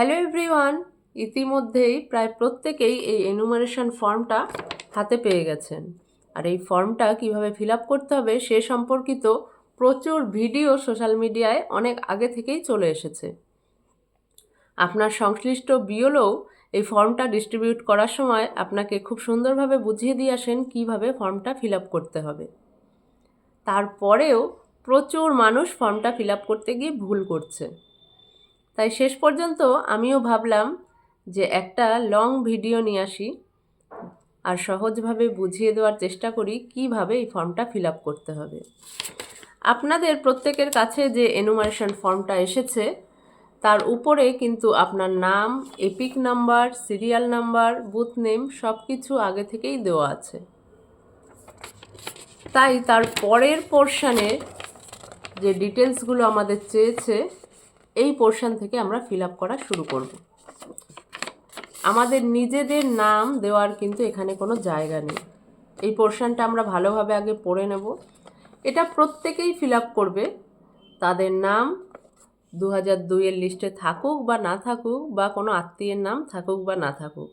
Hello everyone, ইতিমধ্যেই প্রায় প্রত্যেকেই এই এনুমারেশন ফর্মটা হাতে পেয়ে গেছেন। আর এই ফর্মটা কিভাবে ফিল আপ করতে হবে সে সম্পর্কিত প্রচুর ভিডিও সোশ্যাল মিডিয়ায় অনেক আগে থেকেই চলে এসেছে। আপনার সংশ্লিষ্ট বিএলও এই ফর্মটা ডিস্ট্রিবিউট করার সময় আপনাকে খুব সুন্দরভাবে বুঝিয়ে দিয়ে আসেন কীভাবে ফর্মটা ফিল আপ করতে হবে। তারপরেও প্রচুর মানুষ ফর্মটা ফিল আপ করতে গিয়ে ভুল করছে। তাই শেষ পর্যন্ত আমিও ভাবলাম যে একটা লং ভিডিও নিয়ে আসি আর সহজভাবে বুঝিয়ে দেওয়ার চেষ্টা করি কিভাবে এই ফর্মটা ফিল আপ করতে হবে। আপনাদের প্রত্যেকের কাছে যে এনুমারেশন ফর্মটা এসেছে তার উপরে কিন্তু আপনার নাম, epic number, serial number, booth name সব কিছু আগে থেকেই দেওয়া আছে। তাই তার পরের পোর্শানে যে ডিটেলসগুলো আমাদের চেয়েছে এই পোর্শন থেকে আমরা ফিল আপ করা শুরু করব। আমাদের নিজেদের নাম দেওয়ার কিন্তু এখানে কোনো জায়গা নেই। এই পোর্শনটা আমরা ভালোভাবে আগে পড়ে নেব। এটা প্রত্যেকেই ফিল আপ করবে, তাদের নাম 2002-এর লিস্টে থাকুক বা না থাকুক, বা কোনো আত্মীয়ের নাম থাকুক বা না থাকুক,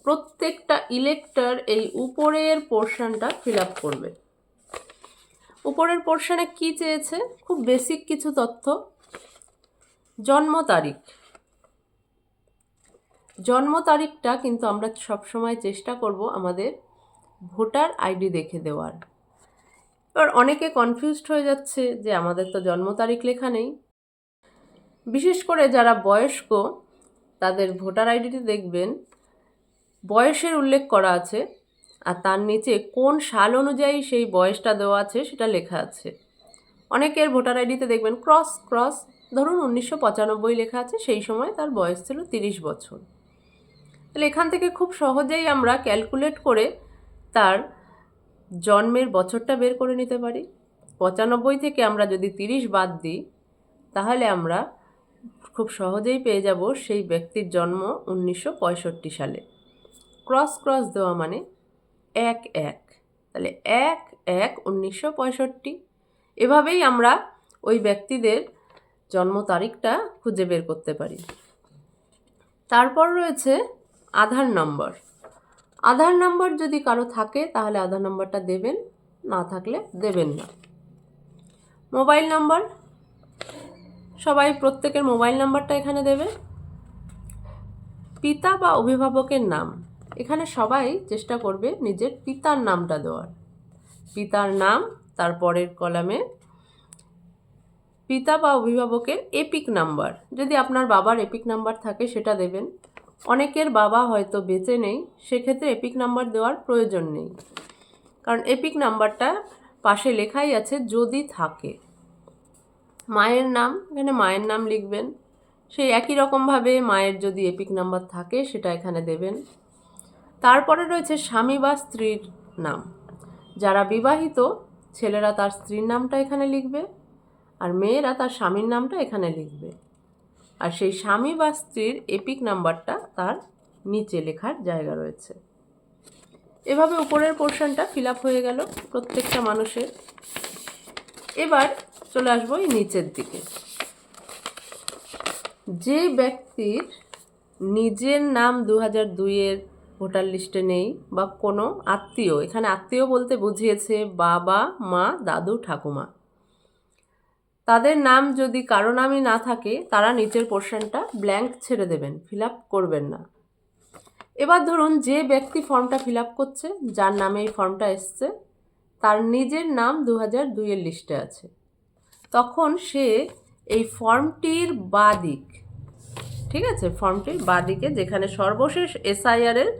প্রত্যেকটা ইলেক্টর এই উপরের পোর্শনটা ফিল আপ করবে। উপরের পোর্শনে কি চেয়েছে? খুব বেসিক কিছু তথ্য। জন্ম তারিখটা কিন্তু আমরা সবসময় চেষ্টা করব আমাদের ভোটার আইডি দেখে দেওয়ার। এবার অনেকে কনফিউজড হয়ে যাচ্ছে যে আমাদের তো জন্ম তারিখ লেখা নেই। বিশেষ করে যারা বয়স্ক তাদের ভোটার আইডিতে দেখবেন বয়সের উল্লেখ করা আছে আর তার নিচে কোন সাল অনুযায়ী সেই বয়সটা দেওয়া আছে সেটা লেখা আছে। অনেকের ভোটার আইডিতে দেখবেন ক্রস ধরুন 1995 লেখা আছে, সেই সময় তার বয়স ছিল 30 বছর। তাহলে এখান থেকে খুব সহজেই আমরা ক্যালকুলেট করে তার জন্মের বছরটা বের করে নিতে পারি। 95 থেকে আমরা যদি 30 বাদ দিই তাহলে আমরা খুব সহজেই পেয়ে যাব সেই ব্যক্তির জন্ম 1965 সালে। ক্রস দেওয়া মানে 1-1, তাহলে 1-1-1965। এভাবেই আমরা ওই ব্যক্তিদের জন্ম তারিখটা খুঁজে বের করতে পারি। তারপর রয়েছে আধার নম্বর যদি কারো থাকে তাহলে আধার নম্বরটা দেবেন, না থাকলে দেবেন না। মোবাইল নাম্বার, সবাই প্রত্যেকের মোবাইল নাম্বারটা এখানে দেবে। পিতা বা অভিভাবকের নাম, এখানে সবাই চেষ্টা করবে নিজের পিতার নামটা দেওয়ার। পিতার নাম, তারপরের কলামে পিতা বা অভিভাবকের এপিক নাম্বার, যদি আপনার বাবার এপিক নাম্বার থাকে সেটা দেবেন। অনেকের বাবা হয়তো বেঁচে নেই, সেক্ষেত্রে এপিক নাম্বার দেওয়ার প্রয়োজন নেই, কারণ এপিক নাম্বারটা পাশে লেখাই আছে যদি থাকে। মায়ের নাম, এখানে মায়ের নাম লিখবেন, সেই একই রকমভাবে মায়ের যদি এপিক নাম্বার থাকে সেটা এখানে দেবেন। তারপরে রয়েছে স্বামী বা স্ত্রীর নাম। যারা বিবাহিত ছেলেরা তার স্ত্রীর নামটা এখানে লিখবে আর মেয়েরা তার স্বামীর নামটা এখানে লিখবে, আর সেই স্বামী বা স্ত্রীর এপিক নাম্বারটা তার নিচে লেখার জায়গা রয়েছে। এভাবে উপরের পোর্শনটা ফিল আপ হয়ে গেল প্রত্যেকটা মানুষের। এবার চলে আসবো এই নিচের দিকে। যে ব্যক্তির নিজের নাম 2002-এর ভোটার লিস্টে নেই বা কোনো আত্মীয়, এখানে আত্মীয় বলতে বুঝিয়েছে বাবা, মা, দাদু, ঠাকুমা, তাদের নাম যদি কারো নামই না থাকে তারা নিচের পোর্শনটা ব্ল্যাঙ্ক ছেড়ে দেবেন, ফিল আপ করবেন না। এবার ধরুন যে ব্যক্তি ফর্মটা ফিল আপ করছে, যার নামে এই ফর্মটা এসছে, তার নিজের নাম 2002-এর লিস্টে আছে, তখন সে এই ফর্মটির বাঁ দিক, ঠিক আছে, ফর্মটির বাঁ দিকে যেখানে সর্বশেষ এসআইআর-এর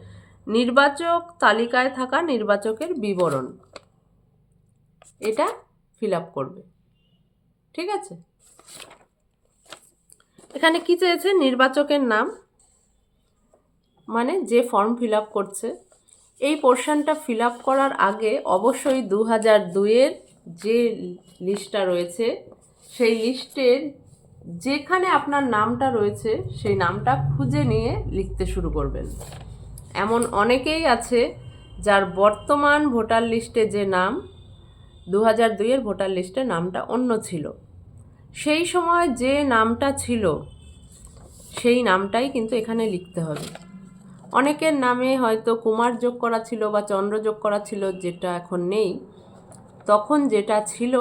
নির্বাচক তালিকায় থাকা নির্বাচকের বিবরণ, এটা ফিল আপ করবে। ঠিক আছে, এখানে কি চেয়েছে? নির্বাচকের নাম, মানে যে ফর্ম ফিল আপ করছে। এই পোর্শনটা ফিল আপ করার আগে অবশ্যই 2002-এর যে লিস্টটা রয়েছে সেই লিস্টের যেখানে আপনার নামটা রয়েছে সেই নামটা খুঁজে নিয়ে লিখতে শুরু করবেন। এমন অনেকেই আছে যার বর্তমান ভোটার লিস্টে যে নাম, 2002-এর ভোটার লিস্টে নামটা অন্য ছিল, সেই সময় যে নামটা ছিল সেই নামটাই কিন্তু এখানে লিখতে হবে। অনেকের নামে হয়তো কুমার যোগ করা ছিল বা চন্দ্র যোগ করা ছিল, যেটা এখন নেই। তখন যেটা ছিল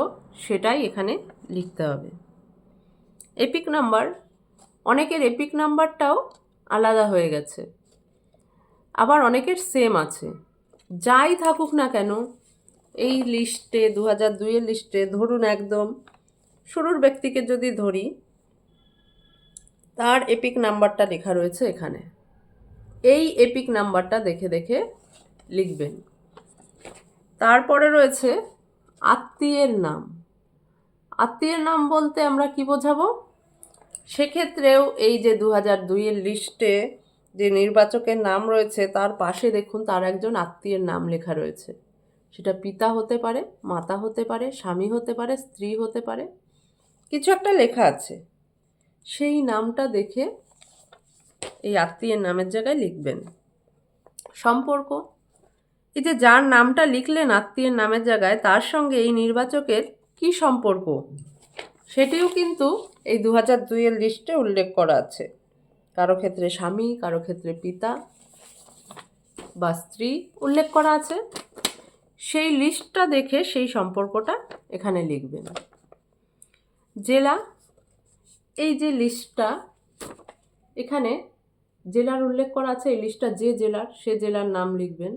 সেটাই এখানে লিখতে হবে। এপিক নাম্বার, অনেকের এপিক নাম্বারটাও আলাদা হয়ে গেছে, আবার অনেকের সেম আছে। যাই থাকুক না কেন, এই লিস্টে 2002-এর লিস্টে ধরুন একদম শুরুর ব্যক্তিকে যদি ধরি, তার এপিক নাম্বারটা লেখা রয়েছে এখানে। এই এপিক নাম্বারটা দেখে দেখে লিখবেন। তারপরে রয়েছে আত্মীয়ের নাম। আত্মীয়ের নাম বলতে আমরা কি বোঝাবো? সেক্ষেত্রেও এই যে 2002-এর লিস্টে যে নির্বাচকের নাম রয়েছে তার পাশে দেখুন তার একজন আত্মীয়ের নাম লেখা রয়েছে। সেটা পিতা হতে পারে, মাতা হতে পারে, স্বামী হতে পারে, স্ত্রী হতে পারে, কিছু একটা লেখা আছে। সেই নামটা দেখে এই আত্মীয়ের নামের জায়গায় লিখবেন। সম্পর্ক, এই যে যার নামটা লিখলেন আত্মীয়ের নামের জায়গায়, তার সঙ্গে এই নির্বাচকের কি সম্পর্ক, সেটিও কিন্তু এই 2002-এর লিস্টে উল্লেখ করা আছে। কারো ক্ষেত্রে স্বামী, কারো ক্ষেত্রে পিতা বা স্ত্রী উল্লেখ করা আছে। সেই লিস্টটা দেখে সেই সম্পর্কটা এখানে লিখবেন। জেলা, এই যে লিস্টটা এখানে জেলার উল্লেখ করা আছে, এই লিস্টটা যে জেলার সে জেলার নাম লিখবেন।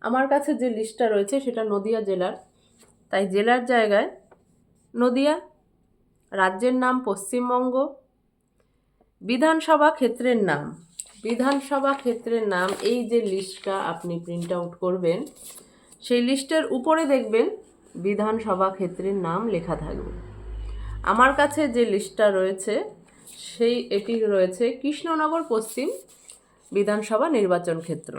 আমার কাছে যে লিস্টটা রয়েছে সেটা নদিয়া জেলার, তাই জেলার জায়গায় নদিয়া। রাজ্যের নাম পশ্চিমবঙ্গ। বিধানসভা ক্ষেত্রের নাম, বিধানসভা ক্ষেত্রের নাম, এই যে লিস্টটা আপনি প্রিন্ট আউট করবেন, সেই লিস্টের উপরে দেখবেন বিধানসভা ক্ষেত্রের নাম লেখা থাকবে। আমার কাছে যে লিস্টটা রয়েছে এটি রয়েছে কৃষ্ণনগর পশ্চিম বিধানসভা নির্বাচন ক্ষেত্র।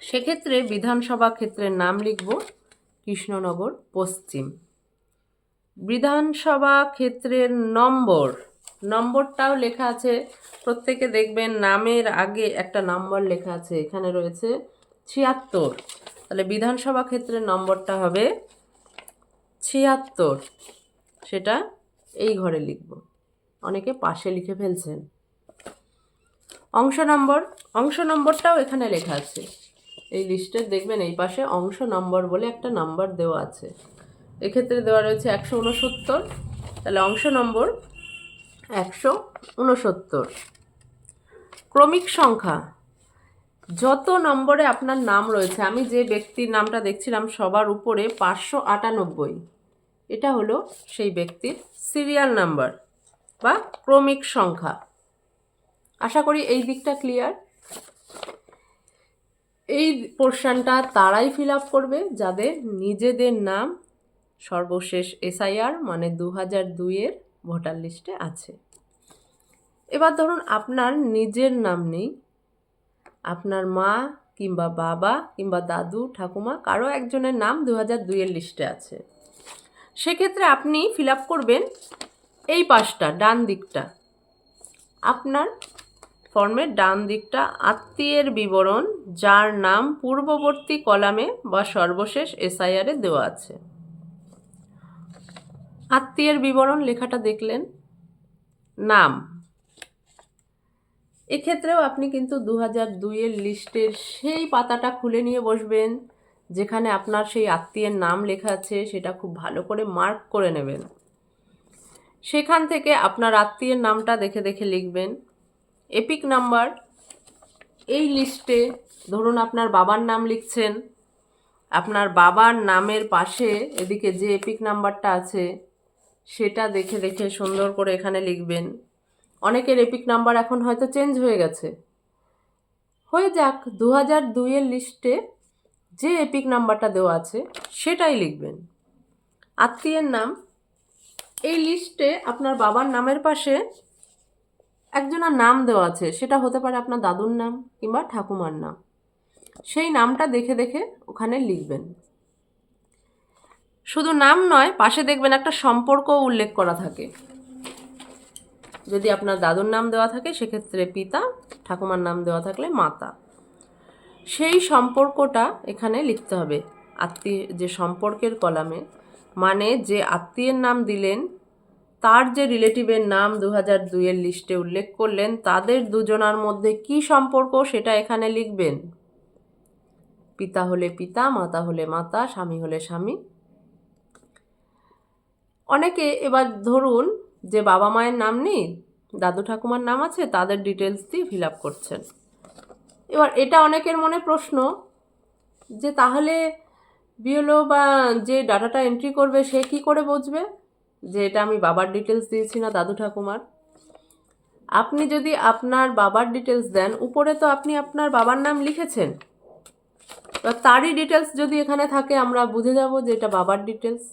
সেক্ষেত্রে বিধানসভা ক্ষেত্রের নাম লিখব কৃষ্ণনগর পশ্চিম। বিধানসভা ক্ষেত্রের নম্বরটাও লেখা আছে। প্রত্যেকে দেখবেন নামের আগে একটা নম্বর লেখা আছে, এখানে রয়েছে 76। তাহলে বিধানসভা ক্ষেত্রের নম্বরটা হবে 76, সেটা এই ঘরে লিখব। অনেকে পাশে লিখে ফেলছেন। অংশ নম্বরটাও এখানে লেখা আছে। এই লিস্টের দেখবেন এই পাশে অংশ নম্বর বলে একটা নাম্বার দেওয়া আছে। এক্ষেত্রে দেওয়া রয়েছে 169, তাহলে অংশ নম্বর 169। ক্রমিক সংখ্যা, যত নম্বরে আপনার নাম রয়েছে, আমি যে ব্যক্তির নামটা দেখছিলাম সবার উপরে 598, এটা হলো সেই ব্যক্তির সিরিয়াল নাম্বার বা ক্রমিক সংখ্যা। আশা করি এই দিকটা ক্লিয়ার। এই পোর্শনটা তারাই ফিল আপ করবে যাদের নিজেদের নাম সর্বশেষ এসআইআর মানে 2002-এর ভোটার লিস্টে আছে। এবার ধরুন আপনার নিজের নাম নেই, আপনার মা কিংবা বাবা কিংবা দাদু ঠাকুমা কারো একজনের নাম 2002-এর লিস্টে আছে। সেক্ষেত্রে আপনি ফিল আপ করবেন এই পাশটা, ডান দিকটা। আপনার ফর্মের ডান দিকটা আত্মীয়ের বিবরণ, যার নাম পূর্ববর্তী কলামে বা সর্বশেষ এসআইআরে দেওয়া আছে। আত্মীয়ের বিবরণ লেখাটা দেখলেন, নাম। এক্ষেত্রেও আপনি কিন্তু 2002-এর লিস্টের সেই পাতাটা খুলে নিয়ে বসবেন যেখানে আপনার সেই আত্মীয়ের নাম লেখা আছে, সেটা খুব ভালো করে মার্ক করে নেবেন। সেখান থেকে আপনার আত্মীয়ের নামটা দেখে দেখে লিখবেন। এপিক নাম্বার, এই লিস্টে ধরুন আপনার বাবার নাম লিখছেন, আপনার বাবার নামের পাশে এদিকে যে এপিক নাম্বারটা আছে সেটা দেখে দেখে সুন্দর করে এখানে লিখবেন। অনেকের এপিক নাম্বার এখন হয়তো চেঞ্জ হয়ে গেছে, হয়ে যাক, 2002-এর লিস্টে যে এপিক নাম্বারটা দেওয়া আছে সেটাই লিখবেন। আত্মীয়ের নাম, এই লিস্টে আপনার বাবার নামের পাশে একজনের নাম দেওয়া আছে, সেটা হতে পারে আপনার দাদুর নাম কিংবা ঠাকুমার নাম, সেই নামটা দেখে দেখে ওখানে লিখবেন। শুধু নাম নয়, পাশে দেখবেন একটা সম্পর্কও উল্লেখ করা থাকে। যদি আপনার দাদুর নাম দেওয়া থাকে সেক্ষেত্রে পিতা, ঠাকুমার নাম দেওয়া থাকলে মাতা। সেই সম্পর্কটা এখানে লিখতে হবে আত্মীয় যে সম্পর্কের কলামে, মানে যে আত্মীয়ের নাম দিলেন তার যে রিলেটিভের নাম 2002-এর লিস্টে উল্লেখ করলেন তাদের দুজনার মধ্যে কি সম্পর্ক সেটা এখানে লিখবেন। পিতা হলে পিতা, মাতা হলে মাতা, স্বামী হলে স্বামী। অনেকে এবার ধরুন যে বাবা মায়ের নাম নেই, দাদু ঠাকুমার নাম আছে, তাদের ডিটেলস দিয়ে ফিল আপ করছেন। এবার এটা অনেকের মনে প্রশ্ন যে তাহলে বিএলও বা যে ডাটাটা এন্ট্রি করবে সে কি করে বুঝবে যে এটা আমি বাবার ডিটেলস দিয়েছি না দাদু ঠাকুমার? আপনি যদি আপনার বাবার ডিটেলস দেন, উপরে তো আপনি আপনার বাবার নাম লিখেছেন, এবার তারই ডিটেলস যদি এখানে থাকে আমরা বুঝে যাব যে এটা বাবার ডিটেলস।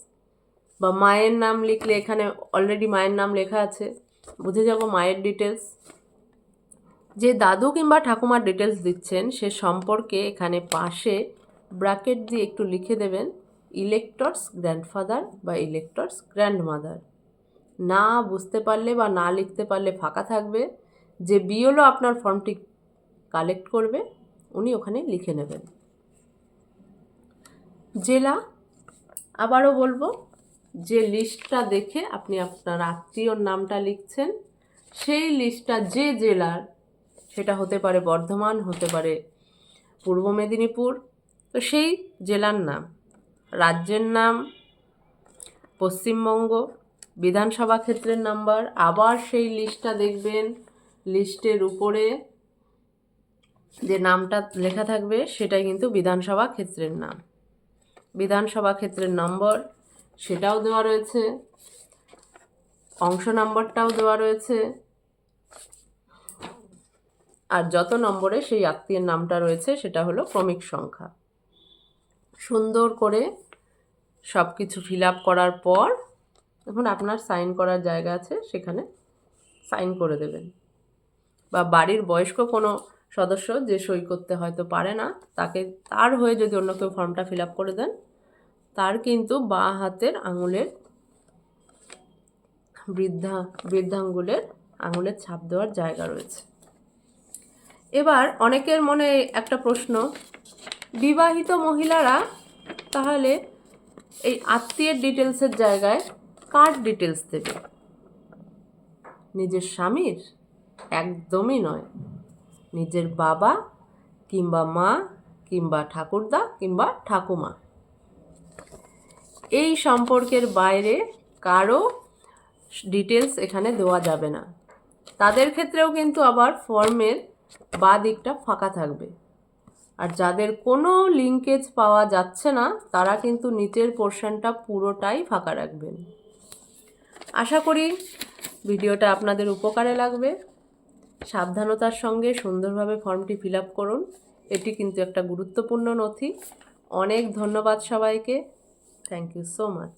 বা মায়ের নাম লিখলে এখানে অলরেডি মায়ের নাম লেখা আছে, বুঝে যাব মায়ের ডিটেলস। যে দাদু কিংবা ঠাকুমার ডিটেলস দিচ্ছেন সে সম্পর্কে এখানে পাশে ব্র্যাকেট দিয়ে একটু লিখে দেবেন ইলেক্টরস গ্র্যান্ডফাদার বা ইলেক্টরস গ্র্যান্ডমাদার। না বুঝতে পারলে বা না লিখতে পারলে ফাঁকা থাকবে, যে বিএলও আপনার ফর্মটি কালেক্ট করবে উনি ওখানে লিখে নেবেন। জেলা, আবারও বলবো, যে লিস্টটা দেখে আপনি আপনার আত্মীয়র নামটা লিখছেন সেই লিস্টটা যে জেলার, সেটা হতে পারে বর্ধমান, হতে পারে পূর্ব মেদিনীপুর, তো সেই জেলার নাম। রাজ্যের নাম পশ্চিমবঙ্গ, বিধানসভা ক্ষেত্রের নাম্বার, আবার সেই লিস্টটা দেখবেন, লিস্টের উপরে যে নামটা লেখা থাকবে সেটাই কিন্তু বিধানসভা ক্ষেত্রের নাম, বিধানসভা ক্ষেত্রের নম্বর সেটাও দেওয়া রয়েছে, অংশ নম্বরটাও দেওয়া রয়েছে, আর যত নম্বরে সেই আত্মীয়ের নামটা রয়েছে সেটা হলো ক্রমিক সংখ্যা। সুন্দর করে সব কিছু ফিল আপ করার পর এখন আপনার সাইন করার জায়গা আছে, সেখানে সাইন করে দেবেন। বা বাড়ির বয়স্ক কোনো সদস্য যে সই করতে হয়তো পারে না, তার হয়ে যদি অন্য কেউ ফর্মটা ফিল আপ করে দেন, তার কিন্তু বাঁ হাতের আঙুলের বৃদ্ধাঙ্গুলের আঙুলের ছাপ দেওয়ার জায়গা রয়েছে। এবার অনেকের মনে একটা প্রশ্ন, বিবাহিত মহিলারা তাহলে এই আত্মীয়ের ডিটেলসের জায়গায় কার ডিটেলস দেবে? নিজের স্বামীর? একদমই নয়। নিজের বাবা কিংবা মা কিংবা ঠাকুরদা কিংবা ঠাকুমা, এই সম্পর্কের বাইরে কারো ডিটেলস এখানে দেওয়া যাবে না। তাদের ক্ষেত্রেও কিন্তু আবার ফর্মের বাঁ দিকটা ফাঁকা থাকবে। আর যাদের কোনো লিঙ্কেজ পাওয়া যাচ্ছে না তারা কিন্তু নিচের পোর্শনটা পুরোটাই ফাঁকা রাখবেন। আশা করি ভিডিওটা আপনাদের উপকারে লাগবে। সাবধানতার সঙ্গে সুন্দরভাবে ফর্মটি ফিল আপ করুন, এটি কিন্তু একটা গুরুত্বপূর্ণ নথি। অনেক ধন্যবাদ সবাইকে। Thank you so much.